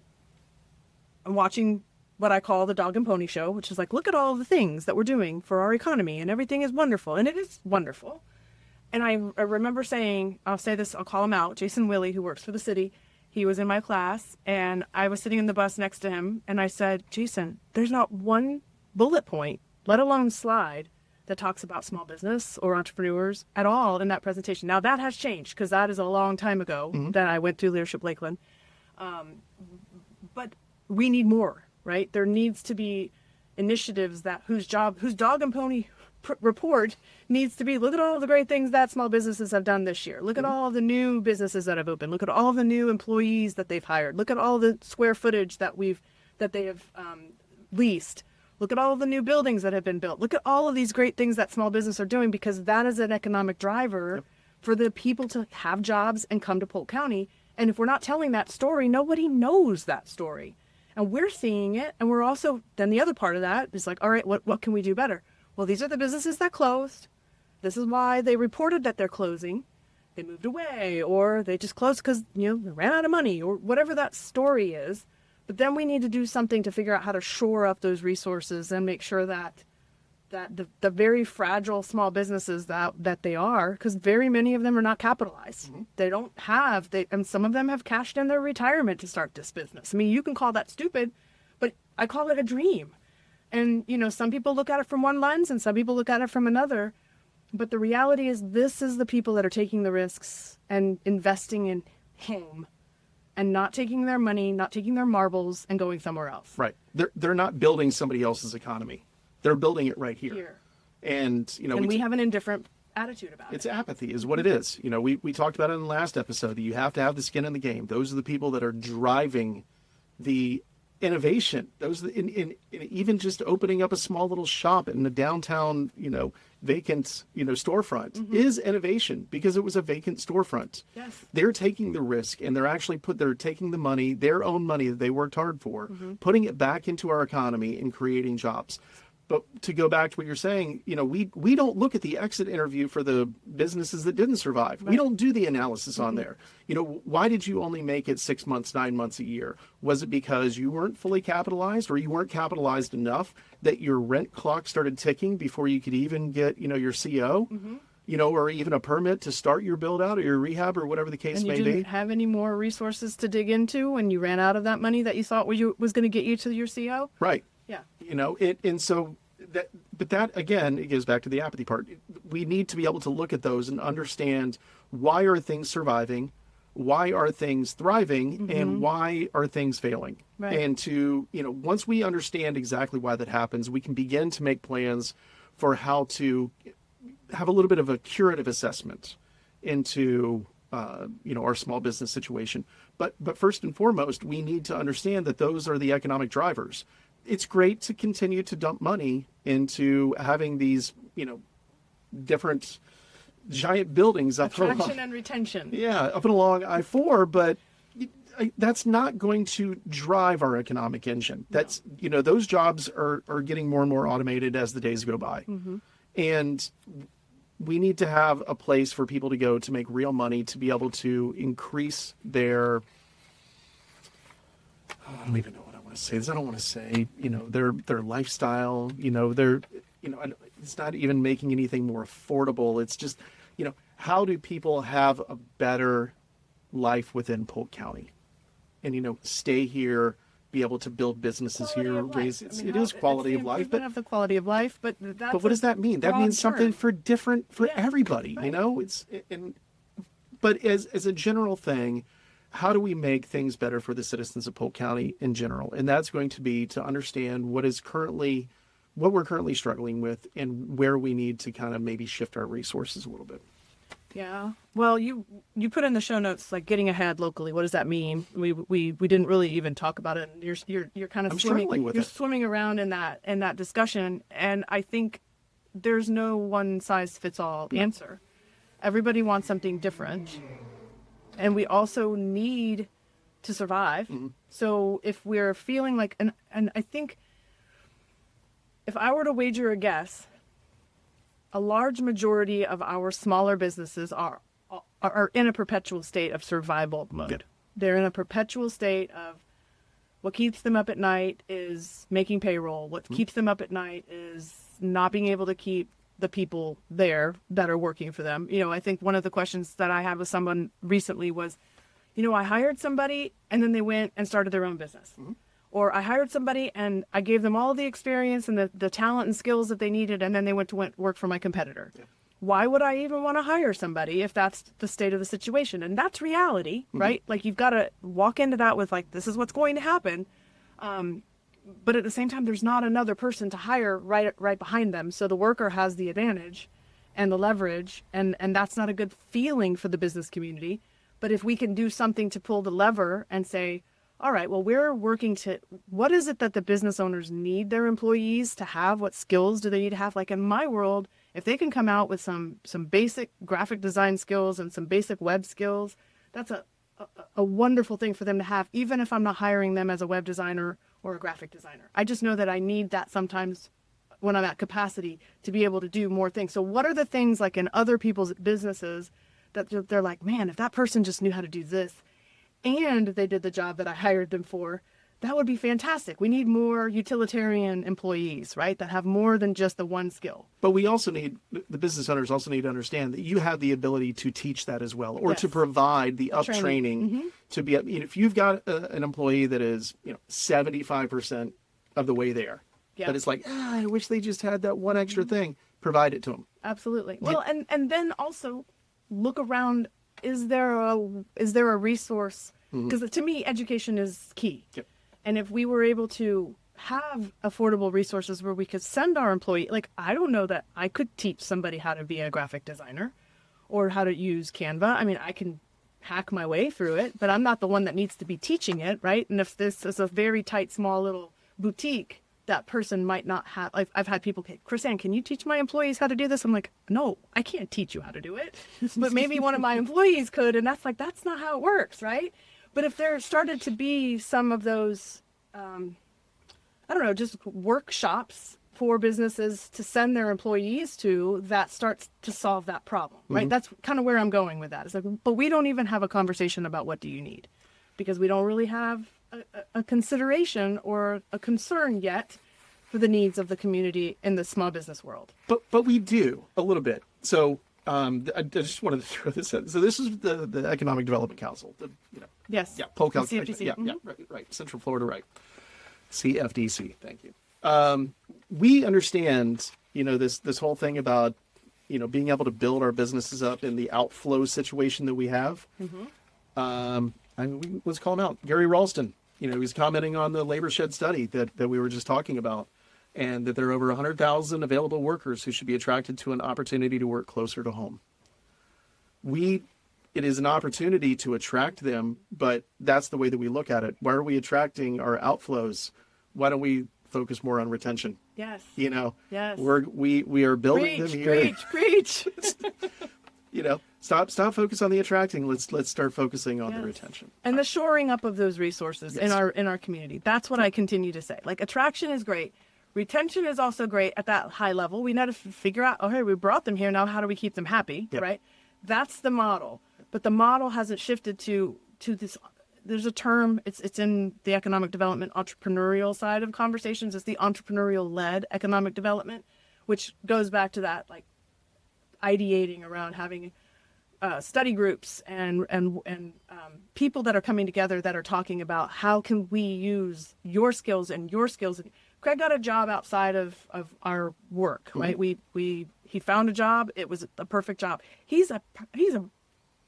I'm watching what I call the dog and pony show, which is like, look at all the things that we're doing for our economy, and everything is wonderful, and it is wonderful. And I remember saying, I'll call him out, Jason Willey, who works for the city. He was in my class, and I was sitting in the bus next to him, and I said, Jason, there's not one bullet point, let alone slide, that talks about small business or entrepreneurs at all in that presentation. Now, that has changed, because that is a long time ago that I went through Leadership Lakeland. But we need more, right? There needs to be initiatives whose dog and pony report needs to be, look at all the great things that small businesses have done this year. Look at all the new businesses that have opened. Look at all the new employees that they've hired. Look at all the square footage that they have leased. Look at all the new buildings that have been built. Look at all of these great things that small business are doing, because that is an economic driver for the people to have jobs and come to Polk County. And if we're not telling that story, nobody knows that story. And we're seeing it. And we're also, then the other part of that is like, all right, what can we do better? Well, these are the businesses that closed. This is why they reported that they're closing. They moved away, or they just closed because, they ran out of money, or whatever that story is. But then we need to do something to figure out how to shore up those resources and make sure that the very fragile small businesses that they are, because very many of them are not capitalized. They don't have, and some of them have cashed in their retirement to start this business. I mean, you can call that stupid, but I call it a dream. And, some people look at it from one lens and some people look at it from another. But the reality is, this is the people that are taking the risks and investing in home, and not taking their money, not taking their marbles, and going somewhere else. Right. They're not building somebody else's economy. They're building it right here. And, we have an indifferent attitude about it. It's apathy is what it is. We talked about it in the last episode, that you have to have the skin in the game. Those are the people that are driving the innovation. Those in even just opening up a small little shop in the downtown, vacant, storefront is innovation, because it was a vacant storefront. Yes. They're taking the risk, and they're taking the money, their own money that they worked hard for, putting it back into our economy and creating jobs. But to go back to what you're saying, we don't look at the exit interview for the businesses that didn't survive. Right. We don't do the analysis on there. Why did you only make it 6 months, 9 months, a year? Was it because you weren't fully capitalized, or you weren't capitalized enough that your rent clock started ticking before you could even get, your CO? Or even a permit to start your build out or your rehab or whatever the case may be. And you didn't have any more resources to dig into when you ran out of that money that you thought was going to get you to your CO? Right. Yeah. And so but that again, it goes back to the apathy part. We need to be able to look at those and understand, why are things surviving, why are things thriving, and why are things failing. Right. And to, once we understand exactly why that happens, we can begin to make plans for how to have a little bit of a curative assessment into our small business situation. But first and foremost, we need to understand that those are the economic drivers. It's great to continue to dump money into having these, different giant buildings up Attraction and retention. Yeah, up and along I-4, but that's not going to drive our economic engine. That's, those jobs are getting more and more automated as the days go by. And we need to have a place for people to go to make real money, to be able to increase their, I don't even know what I want to say. I don't want to say, their lifestyle, it's not even making anything more affordable. It's just, how do people have a better life within Polk County and, stay here, be able to build businesses here, raise, it is quality of life, but have the quality of life, but that's what does that mean? That means something for everybody, right. But as a general thing, how do we make things better for the citizens of Polk County in general? And that's going to be to understand what we're currently struggling with and where we need to kind of maybe shift our resources a little bit. Yeah. Well, you put in the show notes, like, getting ahead locally. What does that mean? We didn't really even talk about it. You're kind of swimming around in that discussion. And I think there's no one size fits all answer. Everybody wants something different. And we also need to survive. So if we're feeling like, and I think if I were to wager a guess, a large majority of our smaller businesses are in a perpetual state of survival mode. Good. They're in a perpetual state of, what keeps them up at night is making payroll. What keeps them up at night is not being able to keep the people there that are working for them. I think one of the questions that I had with someone recently was, I hired somebody and then they went and started their own business. Or I hired somebody and I gave them all the experience and the talent and skills that they needed, and then they went to work for my competitor. Yeah. Why would I even want to hire somebody if that's the state of the situation? And that's reality, right? Like, you've got to walk into that with, like, this is what's going to happen. But at the same time, there's not another person to hire right behind them. So the worker has the advantage and the leverage, and that's not a good feeling for the business community. But if we can do something to pull the lever and say, all right, well, we're working to, what is it that the business owners need their employees to have? What skills do they need to have? Like, in my world, if they can come out with some basic graphic design skills and some basic web skills, that's a wonderful thing for them to have, even if I'm not hiring them as a web designer or a graphic designer. I just know that I need that sometimes when I'm at capacity to be able to do more things. So what are the things, like, in other people's businesses that they're like, man, if that person just knew how to do this, and they did the job that I hired them for, that would be fantastic. We need more utilitarian employees, right? That have more than just the one skill. But we also need, the business owners also need to understand that you have the ability to teach that as well, or to provide the up training to be, if you've got an employee that is, 75% of the way there, but it's like, I wish they just had that one extra thing, provide it to them. Absolutely. Well, and then also look around. Is there a resource? Because to me, education is key. Yep. And if we were able to have affordable resources where we could send our employee, like, I don't know that I could teach somebody how to be a graphic designer or how to use Canva. I mean, I can hack my way through it, but I'm not the one that needs to be teaching it, right? And if this is a very tight, small little boutique, that person might not have, I've had people say, Chrissanne, can you teach my employees how to do this? I'm like, no, I can't teach you how to do it. But maybe one of my employees could, and that's not how it works, right? But if there started to be some of those, just workshops for businesses to send their employees to, that starts to solve that problem, right? That's kind of where I'm going with that. It's like, but we don't even have a conversation about what do you need, because we don't really have a consideration or a concern yet for the needs of the community in the small business world. But we do a little bit. So I just wanted to throw this in. So this is the Economic Development Council. Yes. Yeah, Polk County. CFDC. Yeah, right. Central Florida, right. CFDC. Thank you. We understand, this whole thing about, being able to build our businesses up in the outflow situation that we have. Let's call him out. Gary Ralston, he's commenting on the labor shed study that we were just talking about, and that there are over 100,000 available workers who should be attracted to an opportunity to work closer to home. It is an opportunity to attract them, but that's the way that we look at it. Why are we attracting our outflows? Why don't we focus more on retention? Yes. Yes. We are building them here. Preach. Stop focus on the attracting. Let's start focusing on the retention. And the shoring up of those resources in our community. That's what I continue to say. Like, attraction is great. Retention is also great at that high level. We need to figure out, okay, we brought them here. Now how do we keep them happy? Yep. Right? That's the model. But the model hasn't shifted to this. There's a term, it's in the economic development entrepreneurial side of conversations. It's the entrepreneurial led economic development, which goes back to that, like, ideating around having study groups and people that are coming together that are talking about how can we use your skills and your skills. Craig got a job outside of our work, right? He found a job. It was a perfect job. He's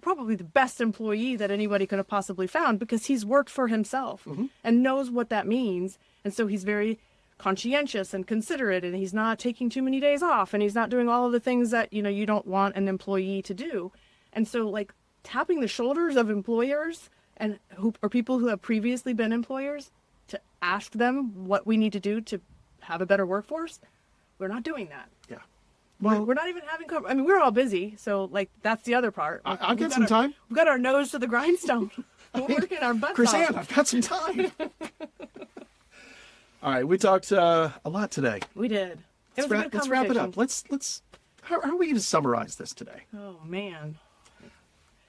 probably the best employee that anybody could have possibly found, because he's worked for himself and knows what that means. And so he's very conscientious and considerate, and he's not taking too many days off, and he's not doing all of the things that, you don't want an employee to do. And so, like, tapping the shoulders of employers and people who have previously been employers to ask them what we need to do to have a better workforce, we're not doing that. Yeah. Well, we're not even having we're all busy, so, like, that's the other part. I've got some time. We've got our nose to the grindstone. We're working our butts off. Chrissanne, I've got some time. All right, we talked a lot today. We did. Let's wrap it up. How are we going to summarize this today? Oh, man.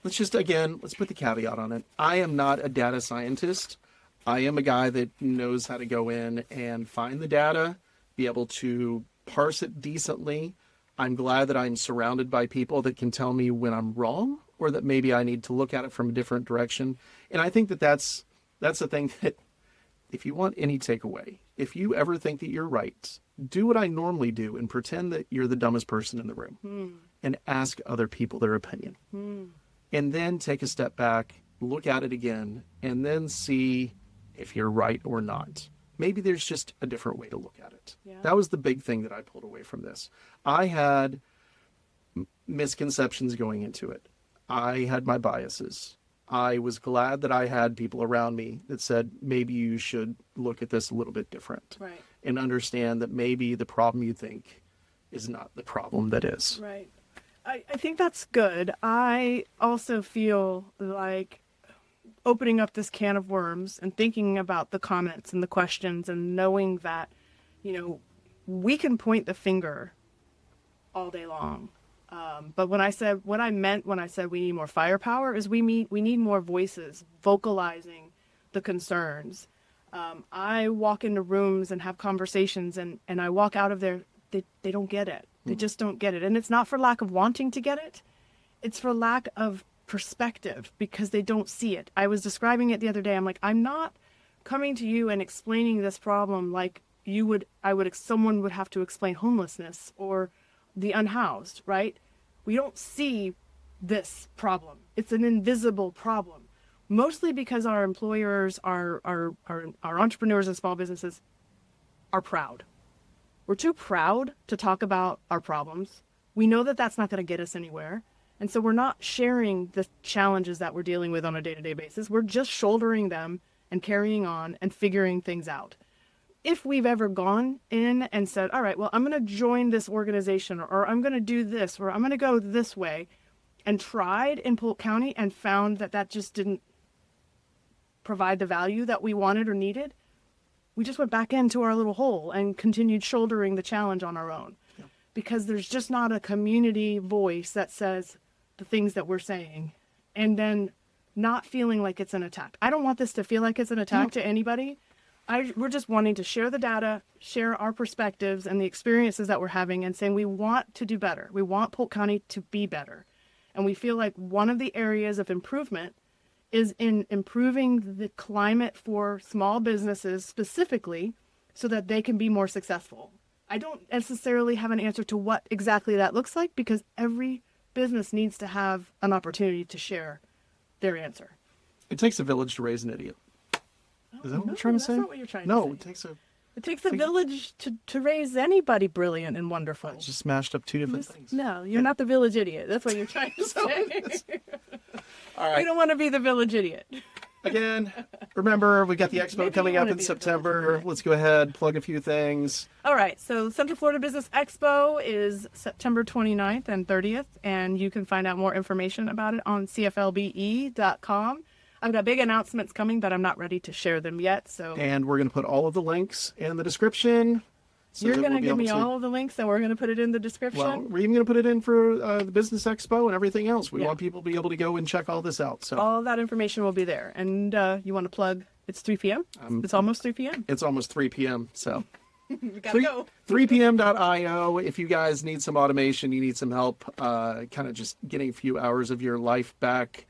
Let's put the caveat on it. I am not a data scientist. I am a guy that knows how to go in and find the data, be able to parse it decently. I'm glad that I'm surrounded by people that can tell me when I'm wrong, or that maybe I need to look at it from a different direction. And I think that's the thing that, if you want any takeaway, if you ever think that you're right, do what I normally do and pretend that you're the dumbest person in the room and ask other people their opinion. And then take a step back, look at it again, and then see if you're right or not. Maybe there's just a different way to look at it. Yeah. That was the big thing that I pulled away from this. I had misconceptions going into it. I had my biases. I was glad that I had people around me that said, maybe you should look at this a little bit different. Right. And understand that maybe the problem you think is not the problem that is. Right. I think that's good. I also feel like opening up this can of worms and thinking about the comments and the questions and knowing that, we can point the finger all day long. But what I meant when I said we need more firepower is we need more voices vocalizing the concerns. I walk into rooms and have conversations and I walk out of there, they don't get it. They just don't get it. And it's not for lack of wanting to get it. It's for lack of perspective, because they don't see it. I was describing it the other day. I'm like, I'm not coming to you and explaining this problem like someone would have to explain homelessness or the unhoused, right? We don't see this problem. It's an invisible problem, mostly because our employers, our entrepreneurs and small businesses are proud. We're too proud to talk about our problems. We know that that's not going to get us anywhere. And so we're not sharing the challenges that we're dealing with on a day-to-day basis. We're just shouldering them and carrying on and figuring things out. If we've ever gone in and said, all right, well, I'm going to join this organization, or I'm going to do this, or I'm going to go this way, and tried in Polk County and found that just didn't provide the value that we wanted or needed, we just went back into our little hole and continued shouldering the challenge on our own. Yeah. Because there's just not a community voice that says the things that we're saying, and then not feeling like it's an attack. I don't want this to feel like it's an attack to anybody. We're just wanting to share the data, share our perspectives and the experiences that we're having, and saying we want to do better. We want Polk County to be better. And we feel like one of the areas of improvement is in improving the climate for small businesses specifically, so that they can be more successful. I don't necessarily have an answer to what exactly that looks like, because every business needs to have an opportunity to share their answer. It takes a village to raise an idiot. Is that what No, you're trying to that's say? not what you're trying to No, say. it takes a. It takes a village to raise anybody brilliant and wonderful. I just smashed up two different things. No, you're not the village idiot. That's what you're trying to say. All You right. don't want to be the village idiot. Again, remember, we got the expo Maybe coming you up wanna in be the September. village idiot. Let's go ahead, plug a few things. All right, so Central Florida Business Expo is September 29th and 30th, and you can find out more information about it on cflbe.com. I've got big announcements coming, but I'm not ready to share them yet. So And we're going to put all of the links in the description. So you're that going we'll to be give me able to- all of the links, and we're going to put it in the description. Well, we're even going to put it in for the Business Expo and everything else. We Yeah. want people to be able to go and check all this out. So All that information will be there. And you want to plug, it's 3 p.m.? It's almost 3 p.m. it's almost 3 p.m. So We got to go. 3pm.io. If you guys need some automation, you need some help, kind of just getting a few hours of your life back,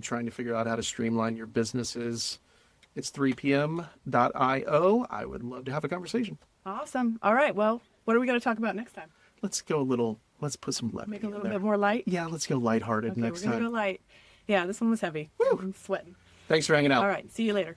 trying to figure out how to streamline your businesses. It's 3pm.io. I would love to have a conversation. Awesome. All right, well, what are we going to talk about next time? Let's put some levity Make it a in little there. bit more light? Yeah, let's go lighthearted Okay, next we're going to time. go light. Yeah, this one was heavy. I'm sweating. Thanks for hanging out. All right, see you later.